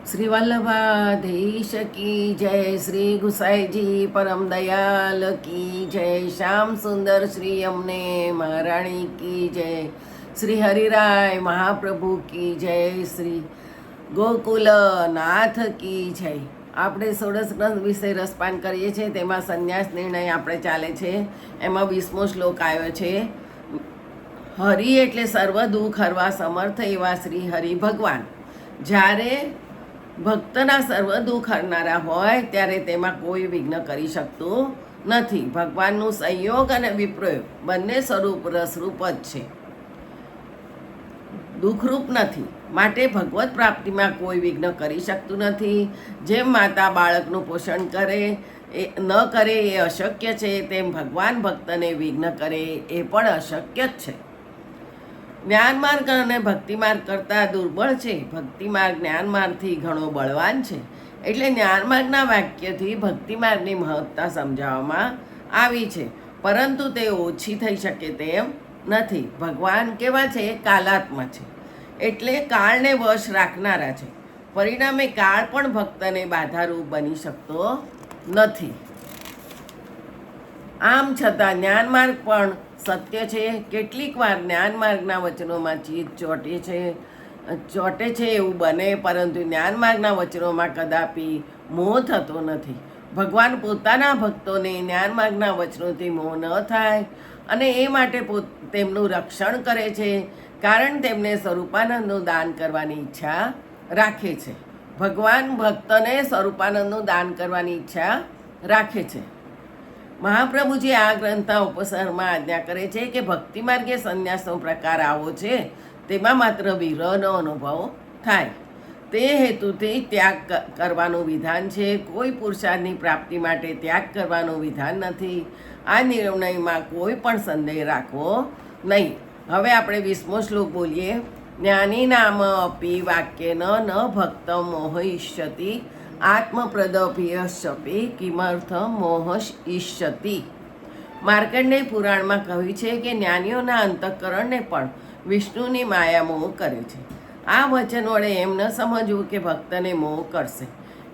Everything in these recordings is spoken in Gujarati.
શ્રી વલ્લભાધીશ કી જય, શ્રી ગુસાઈજી પરમ દયાલ કી જય, શ્યામ સુંદર શ્રી અમને મહારાણી કી જય, શ્રી હરિરાય મહાપ્રભુ કી જય, શ્રી ગોકુલ નાથ કી જય. આપણે ષોડશ ગ્રંથ વિશે રસપાન કરીએ છીએ, તેમાં સંન્યાસ નિર્ણય આપણે ચાલે છે. એમાં 20મો શ્લોક આવ્યો છે. હરિ એટલે સર્વ દુઃખ હરવા સમર્થ એવા શ્રી હરિ ભગવાન જ્યારે ભક્તના સર્વ દુઃખ હરનારા હોય ત્યારે તેમાં કોઈ વિઘ્ન કરી શકતું નથી. ભગવાનનું સંયોગ અને વિપ્રયોગ બંને સ્વરૂપ રસરૂપ જ છે, દુઃખરૂપ નથી. માટે ભગવત પ્રાપ્તિમાં કોઈ વિઘ્ન કરી શકતું નથી. જેમ માતા બાળકનું પોષણ ન કરે એ અશક્ય છે, તેમ ભગવાન ભક્તને વિઘ્ન કરે એ પણ અશક્ય જ છે. જ્ઞાન માર્ગ અને ભક્તિ માર્ગ કરતાં દુર્બળ છે, ભક્તિ માર્ગ જ્ઞાન માર્ગથી ઘણો બળવાન છે. એટલે જ્ઞાન માર્ગના વાક્યથી ભક્તિ માર્ગની મહત્તા સમજાવવામાં આવી છે, પરંતુ તે ઓછી થઈ શકે તેમ નથી. ભગવાન કેવા છે? કાલાત્મા છે, એટલે કાળને વશ રાખનારા છે. પરિણામે કાળ પણ ભક્તને બાધારૂપ બની શકતો નથી. આમ છતાં જ્ઞાન માર્ગ પણ સત્ય છે. કેટલીક વાર જ્ઞાન માર્ગના વચનોમાં ચીજ ચોટે છે એવું બને, પરંતુ જ્ઞાન માર્ગના વચનોમાં કદાપી મોહ થતો નથી. ભગવાન પોતાના ભક્તોને જ્ઞાન માર્ગના વચનોથી મોહ ન થાય અને એ માટે તેમનું રક્ષણ કરે છે, કારણ તેમને સ્વરૂપાનંદનું દાન કરવાની ઈચ્છા રાખે છે. ભગવાન ભક્તને સ્વરૂપાનંદનું દાન કરવાની ઈચ્છા રાખે છે. મહાપ્રભુજી આ ગ્રંથના ઉપસરમાં આજ્ઞા કરે છે કે ભક્તિ માર્ગે સંન્યાસનો પ્રકાર આવો છે, તેમાં માત્ર વિરહનો અનુભવ થાય. તે હેતુથી ત્યાગ કરવાનું વિધાન છે. કોઈ પુરુષાર્થની પ્રાપ્તિ માટે ત્યાગ કરવાનું વિધાન નથી. આ નિર્ણયમાં કોઈ પણ સંદેહ રાખવો નહીં. હવે આપણે 20મો શ્લોક બોલીએ. જ્ઞાની નામ અપી વાક્યેન ન ભક્ત મોહયિષ્યતિ આત્મપ્રદભ્યશપી કિમર્થ મોહ ઈષ્યતિ. માર્કંડેય પુરાણમાં કહ્યું છે કે જ્ઞાનીઓના અંતઃકરણને પણ વિષ્ણુની માયા મોહ કરે છે. આ વચન વડે એમ ન સમજવું કે ભક્તને મોહ કરશે,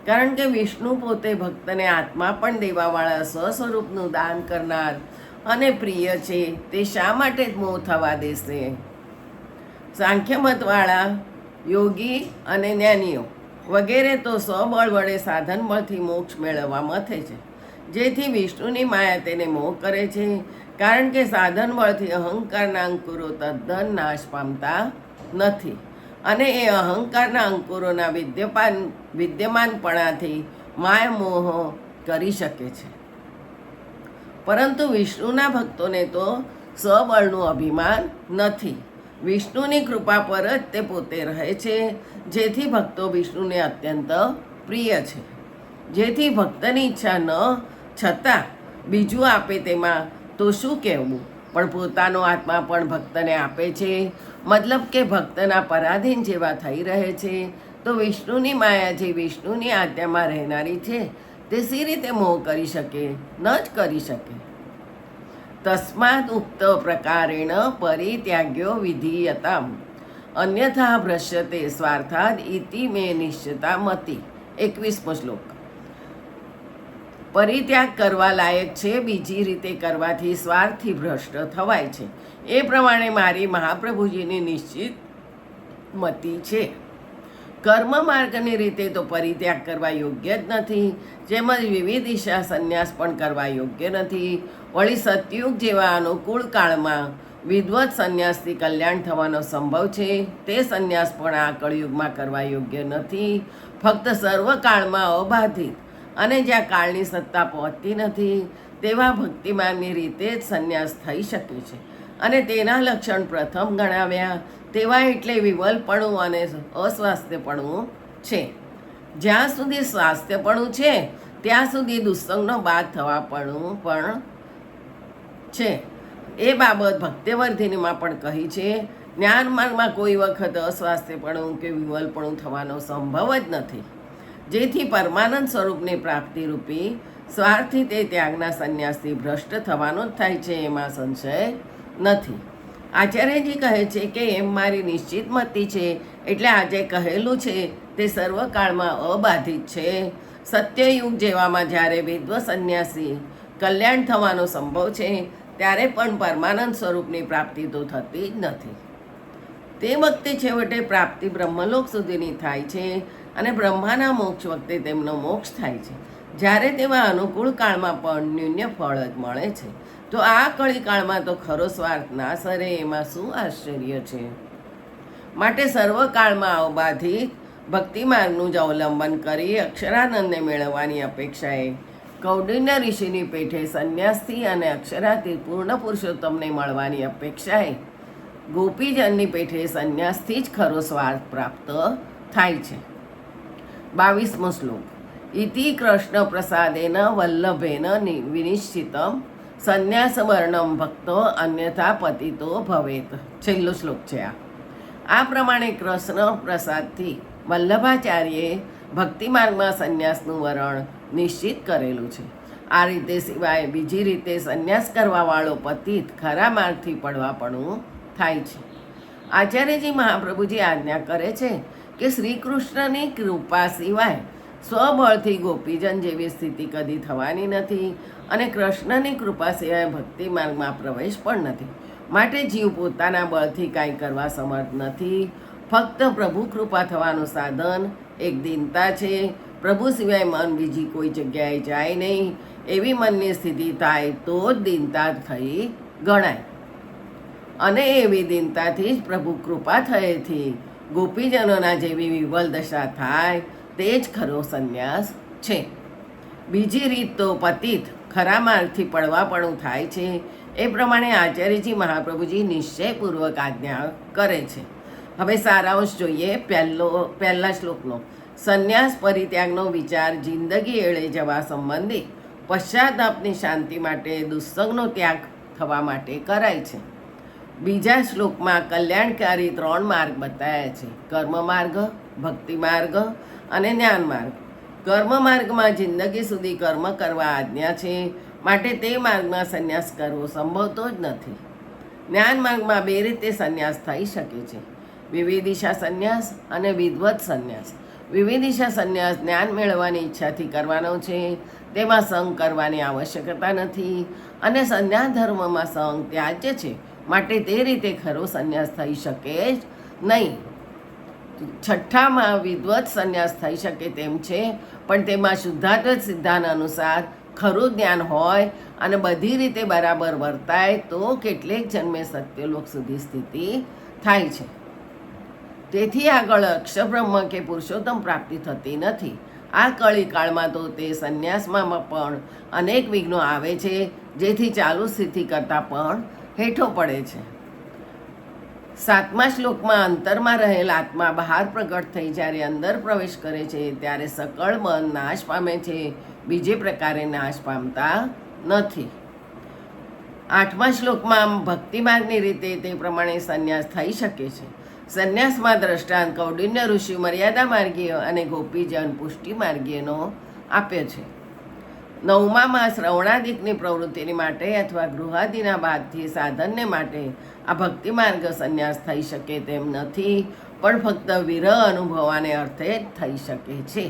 કારણ કે વિષ્ણુ પોતે ભક્તને આત્મા પણ દેવાવાળા સ્વસ્વરૂપનું દાન કરનાર અને પ્રિય છે. તે શા માટે મોહ થવા દેશે? સાંખ્યમતવાળા યોગી અને જ્ઞાનીઓ વગેરે તો સ્વબળ વડે સાધન બળથી મોક્ષ મેળવવા મથે છે, જેથી વિષ્ણુની માયા તેને મોહ કરે છે. કારણ કે સાધન બળથી અહંકારના અંકુરો તદ્દન નાશ પામતા નથી, અને એ અહંકારના અંકુરોના વિદ્યમાનપણાથી માયા મોહ કરી શકે છે. પરંતુ વિષ્ણુના ભક્તોને તો સ્વબળનું અભિમાન નથી. વિષ્ણુની કૃપા પર જ તે પોતે રહે છે, જેથી ભક્તો વિષ્ણુને અત્યંત પ્રિય છે. જેથી ભક્તની ઈચ્છા ન છતાં બીજું આપે તેમાં તો શું કહેવું, પણ પોતાનો આત્મા પણ ભક્તને આપે છે. મતલબ કે ભક્તના પરાધીન જેવા થઈ રહે છે. તો વિષ્ણુની માયા જે વિષ્ણુની આજ્ઞામાં રહેનારી છે, તે સી રીતે મોહ કરી શકે? ન જ કરી શકે. તસ્માદ ઉક્ત પ્રકારેણ પરિત્યાગ્યો વિધીયતામ અન્યથા ભ્રશ્યતે સ્વાર્થાદ ઇતિ મે નિશ્ચિતા મતિ. 21મો શ્લોક. પરિત્યાગ કરવા લાયક છે, બીજી રીતે કરવાથી સ્વાર્થથી ભ્રષ્ટ થવાય છે. એ પ્રમાણે મારી મહાપ્રભુજીની નિશ્ચિત મતિ છે. કર્મ માર્ગની રીતે તો પરિત્યાગ કરવા યોગ્ય જ નથી, જેમજ વિવિધ દિશા સંન્યાસ પણ કરવા યોગ્ય નથી. વળી સતયુગ જેવા અનુકૂળ કાળમાં વિદવત સંન્યાસથી કલ્યાણ થવાનો સંભવ છે, તે સંન્યાસ પણ આ કળયુગમાં કરવા યોગ્ય નથી. ફક્ત સર્વકાળમાં અબાધિત અને જ્યાં કાળની સત્તા પહોંચતી નથી તેવા ભક્તિમાનની રીતે જ સંન્યાસ થઈ શકે છે. અને તેના લક્ષણ પ્રથમ ગણાવ્યા તેવા એટલે વિવલપણું અને અસ્વાસ્થ્યપણું છે. જ્યાં સુધી સ્વાસ્થ્યપણું છે ત્યાં સુધી દુસ્સંગનો બાદ થવાપણું પણ છે. એ બાબત ભક્તિવર્ધિનીમાં પણ કહી છે. જ્ઞાન માર્ગમાં કોઈ વખત અસ્વાસ્થ્યપણું કે વિવલપણું થવાનો સંભવ જ નથી, જેથી પરમાનંદ સ્વરૂપની પ્રાપ્તિરૂપી સ્વાર્થથી તે ત્યાગના સંન્યાસથી ભ્રષ્ટ થવાનો જ થાય છે, એમાં સંશય નથી. આચાર્યજી કહે છે કે એમ મારી નિશ્ચિત મતિ છે, એટલે આજે કહેલું છે તે સર્વકાળમાં અબાધિત છે. સત્યયુગ જેવામાં જ્યારે વિદ્વ સંન્યાસી કલ્યાણ થવાનો સંભવ છે ત્યારે પણ પરમાનંદ સ્વરૂપની પ્રાપ્તિ તો થતી જ નથી. તે વખતે છેવટે પ્રાપ્તિ બ્રહ્મલોક સુધીની થાય છે અને બ્રહ્માના મોક્ષ વખતે તેમનો મોક્ષ થાય છે. જ્યારે તેવા અનુકૂળ કાળમાં પણ ન્યૂન્ય ફળ જ મળે છે. તો આ કળીકાળમાં તો ખરો સ્વાર્થ ના સરે એમાં શું આશ્ચર્ય છે? માટે સર્વકાળમાં અબાધિત ભક્તિ માર્ગનું જ અવલંબન કરી અક્ષરાનંદને મેળવવાની અપેક્ષાએ કૌંડિન્ય ઋષિની પેઠે સંન્યાસથી અને અક્ષરાથી પૂર્ણ પુરુષોત્તમને મળવાની અપેક્ષાએ ગોપીજનની પેઠે સંન્યાસથી જ ખરો સ્વાર્થ પ્રાપ્ત થાય છે. 22મો શ્લોક. ઇતિ કૃષ્ણ પ્રસાદેન વલ્લભેન વિનિશ્ચિતમ સંન્યાસ વર્ણમ ભક્તો અન્યથા પતિતો ભવેત. છેલ્લો શ્લોક છે આ પ્રમાણે કૃષ્ણ પ્રસાદથી વલ્લભાચાર્યે ભક્તિ માર્ગમાં સંન્યાસનું વરણ નિશ્ચિત કરેલું છે. આ રીતે સિવાય બીજી રીતે સંન્યાસ કરવાવાળો પતિત ખરા માર્ગથી પડવાપણું થાય છે. આચાર્યજી મહાપ્રભુજી આજ્ઞા કરે છે કે શ્રી કૃષ્ણની કૃપા સિવાય સ્વબળથી ગોપીજન જેવી સ્થિતિ કદી થવાની નથી અને કૃષ્ણની કૃપા સિવાય ભક્તિ માર્ગમાં પ્રવેશ પણ નથી. માટે જીવ પોતાના બળથી કાંઈ કરવા સમર્થ નથી. ફક્ત પ્રભુ કૃપા થવાનું સાધન એક દીનતા છે. પ્રભુ સિવાય મન બીજી કોઈ જગ્યાએ જાય નહીં. એવી મનની સ્થિતિ થાય તો જ દીનતા થઈ ગણાય અને એવી દીનતાથી જ પ્રભુ કૃપા થયેથી ગોપીજનોના જેવી વિવલ દશા થાય તે જ ખરો સંન્યાસ છે. બીજી રીત તો પતિત ખરા માર્ગથી પડવાપણું થાય છે. એ પ્રમાણે આચાર્યજી મહાપ્રભુજી નિશ્ચયપૂર્વક આજ્ઞા કરે છે. હવે સારાંશ જોઈએ પહેલા શ્લોકનો. સંન્યાસ પરિત્યાગનો વિચાર જિંદગી એળે જવા સંબંધી પશ્ચાતાપની શાંતિ માટે દુસ્સંગનો ત્યાગ થવા માટે કરાય છે. બીજા શ્લોકમાં કલ્યાણકારી 3 માર્ગ બતાવ્યા છે: કર્મ માર્ગ, ભક્તિ માર્ગ અને જ્ઞાન માર્ગ. કર્મ માર્ગમાં જિંદગી સુધી કર્મ કરવા આજ્ઞા છે, માટે તે માર્ગમાં સંન્યાસ કરવો સંભવતો જ નથી. જ્ઞાન માર્ગમાં 2 રીતે સંન્યાસ થઈ શકે છે: વિવિદિશા સંન્યાસ અને વિદ્વત સંન્યાસ. વિવિદિશા સંન્યાસ જ્ઞાન મેળવવાની ઈચ્છાથી કરવાનો છે, તેમાં સંગ કરવાની આવશ્યકતા નથી અને સંન્યાસ ધર્મમાં સંગ ત્યાજ્ય છે, માટે તે રીતે ખરો સંન્યાસ થઈ શકે જ નહીં. છઠ્ઠામાં વિદ્વત સંન્યાસ થઈ શકે તેમ છે, પણ તેમાં શુદ્ધાદ્વૈત સિદ્ધાંત અનુસાર ખરું જ્ઞાન હોય અને બધી રીતે બરાબર વર્તાય તો કેટલેક જન્મે સત્યલોક સુધી સ્થિતિ થાય છે. તેથી આગળ અક્ષરબ્રહ્મ કે પુરુષોત્તમ પ્રાપ્તિ થતી નથી. આ કળીકાળમાં તો તે સંન્યાસમાં પણ અનેક વિઘ્નો આવે છે, જેથી ચાલુ સ્થિતિ કરતાં પણ હેઠો પડે છે. 7મા શ્લોકમાં અંતરમાં રહેલ આત્મા બહાર પ્રગટ થઈ જ્યારે અંદર પ્રવેશ કરે છે ત્યારે સકળ મન નાશ પામે છે, બીજે પ્રકારે નાશ પામતા નથી. 8મા શ્લોકમાં ભક્તિ માર્ગની રીતે તે પ્રમાણે સંન્યાસ થઈ શકે છે. સંન્યાસમાં દ્રષ્ટાંત કૌંડિન્ય ઋષિ મર્યાદા માર્ગીય અને ગોપીજન પુષ્ટિ માર્ગીયનો આપ્યો છે. 9મામાં શ્રવણાદિકની પ્રવૃત્તિની માટે અથવા ગૃહાદિના બાદથી સાધનને માટે આ ભક્તિ માર્ગ સંન્યાસ થઈ શકે તેમ નથી, પણ ફક્ત વિરહ અનુભવાને અર્થે જ થઈ શકે છે.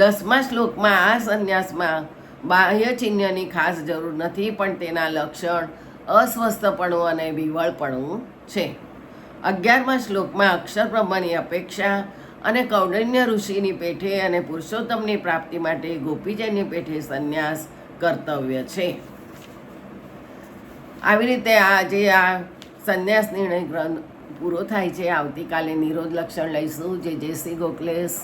10મા શ્લોકમાં આ સંન્યાસમાં બાહ્ય ચિહ્નની ખાસ જરૂર નથી, પણ તેના લક્ષણ અસ્વસ્થપણું અને વિવળપણું છે. 11મા શ્લોકમાં અક્ષરબ્રહ્મની અપેક્ષા અને કૌંડિન્ય ઋષિની પેઠે અને પુરુષોત્તમની પ્રાપ્તિ માટે ગોપીજનની પેઠે સંન્યાસ કર્તવ્ય છે. આવી રીતે આજે આ સંન્યાસ નિર્ણય ગ્રંથ પૂરો થાય છે. આવતીકાલે નિરોધ લક્ષણ લઈશું. જય શ્રી ગોખલેશ.